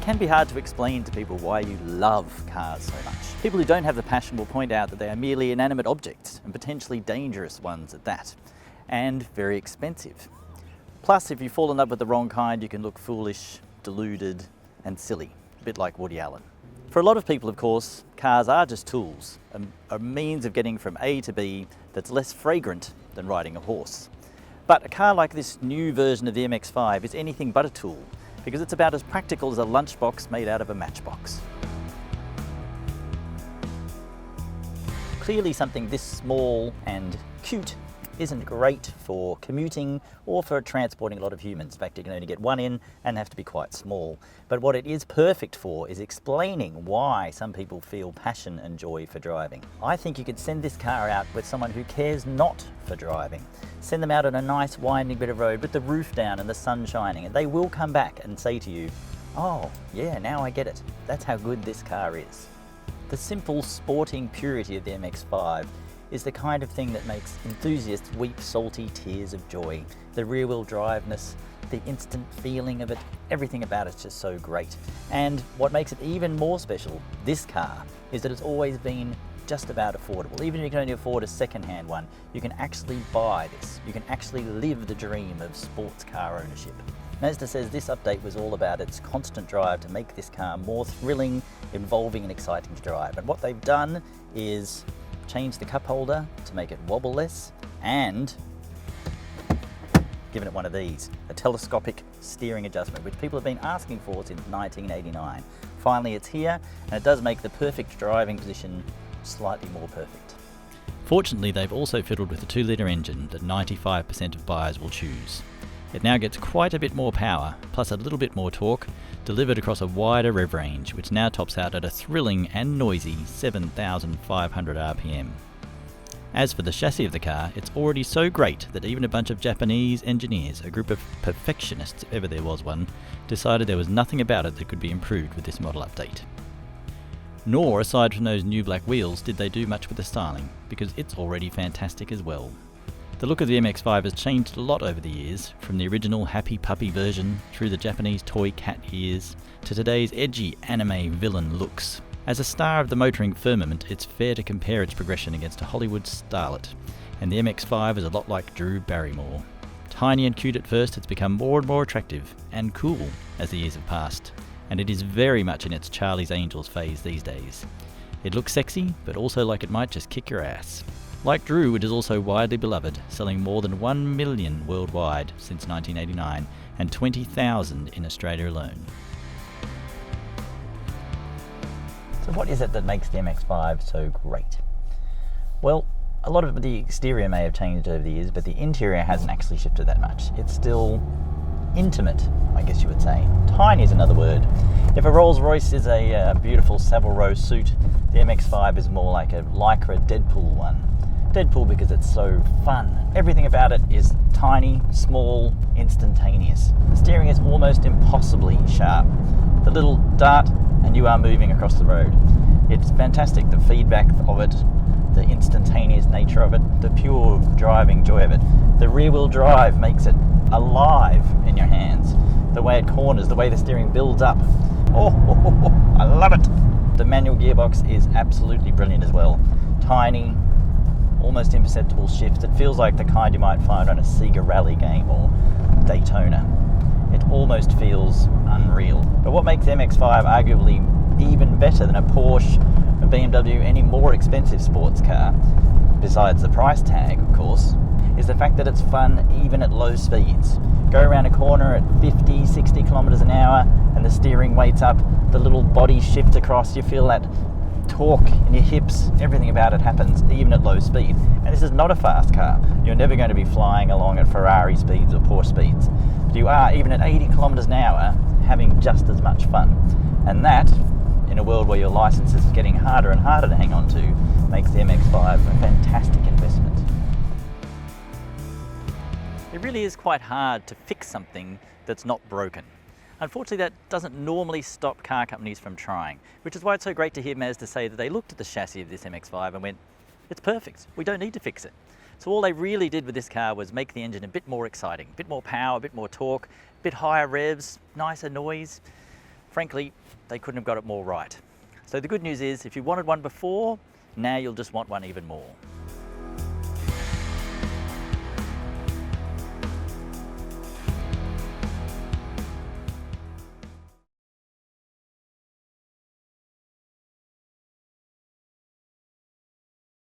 can be hard to explain to people why you love cars so much. People who don't have the passion will point out that they are merely inanimate objects, and potentially dangerous ones at that, and very expensive. Plus, if you fall in love with the wrong kind, you can look foolish, deluded, and silly, a bit like Woody Allen. For a lot of people, of course, cars are just tools, a means of getting from A to B that's less fragrant than riding a horse. But a car like this new version of the MX-5 is anything but a tool, because it's about as practical as a lunchbox made out of a matchbox. Clearly something this small and cute isn't great for commuting or for transporting a lot of humans. In fact, you can only get one in and have to be quite small. But what it is perfect for is explaining why some people feel passion and joy for driving. I think you could send this car out with someone who cares not for driving. Send them out on a nice winding bit of road with the roof down and the sun shining, and they will come back and say to you, "Oh, yeah, now I get it. That's how good this car is." The simple sporting purity of the MX-5 is the kind of thing that makes enthusiasts weep salty tears of joy. The rear-wheel driveness, the instant feeling of it, everything about it's just so great. And what makes it even more special, this car, is that it's always been just about affordable. Even if you can only afford a second-hand one, you can actually buy this. You can actually live the dream of sports car ownership. Mazda says this update was all about its constant drive to make this car more thrilling, involving and exciting to drive. And what they've done is change the cup holder to make it wobble less, and given it one of these, a telescopic steering adjustment, which people have been asking for since 1989. Finally it's here, and it does make the perfect driving position slightly more perfect. Fortunately, they've also fiddled with a 2-litre engine that 95% of buyers will choose. It now gets quite a bit more power, plus a little bit more torque, delivered across a wider rev range, which now tops out at a thrilling and noisy 7,500 RPM. As for the chassis of the car, it's already so great that even a bunch of Japanese engineers, a group of perfectionists if ever there was one, decided there was nothing about it that could be improved with this model update. Nor, aside from those new black wheels, did they do much with the styling, because it's already fantastic as well. The look of the MX-5 has changed a lot over the years, from the original happy puppy version, through the Japanese toy cat ears, to today's edgy anime villain looks. As a star of the motoring firmament, it's fair to compare its progression against a Hollywood starlet, and the MX-5 is a lot like Drew Barrymore. Tiny and cute at first, it's become more and more attractive, and cool as the years have passed, and it is very much in its Charlie's Angels phase these days. It looks sexy, but also like it might just kick your ass. Like Drew, it is also widely beloved, selling more than 1 million worldwide since 1989 and 20,000 in Australia alone. So what is it that makes the MX-5 so great? Well, a lot of the exterior may have changed over the years, but the interior hasn't actually shifted that much. It's still intimate, I guess you would say. Tiny is another word. If a Rolls-Royce is a beautiful Savile Row suit, the MX-5 is more like a Lycra Deadpool one. Deadpool because it's so fun. Everything about it is tiny, small, instantaneous. The steering is almost impossibly sharp. The little dart and you are moving across the road. It's fantastic, the feedback of it, the instantaneous nature of it, the pure driving joy of it. The rear-wheel drive makes it alive in your hands. The way it corners, the way the steering builds up. I love it. The manual gearbox is absolutely brilliant as well. Tiny, almost imperceptible shifts. It feels like the kind you might find on a Sega rally game or Daytona. It almost feels unreal. But what makes the MX-5 arguably even better than a Porsche, a BMW, any more expensive sports car, besides the price tag of course, is the fact that it's fun even at low speeds. Go around a corner at 50, 60 kilometers an hour and the steering weights up, the little body shifts across, you feel that torque in your hips, everything about it happens even at low speed. And this is not a fast car. You're never going to be flying along at Ferrari speeds or Porsche speeds. But you are, even at 80 kilometers an hour, having just as much fun. And that, in a world where your license is getting harder and harder to hang on to, makes the MX-5 a fantastic investment. It really is quite hard to fix something that's not broken. Unfortunately, that doesn't normally stop car companies from trying, which is why it's so great to hear Mazda say that they looked at the chassis of this MX-5 and went, it's perfect, we don't need to fix it. So all they really did with this car was make the engine a bit more exciting, a bit more power, a bit more torque, a bit higher revs, nicer noise. frankly, they couldn't have got it more right. So the good news is, if you wanted one before, now you'll just want one even more.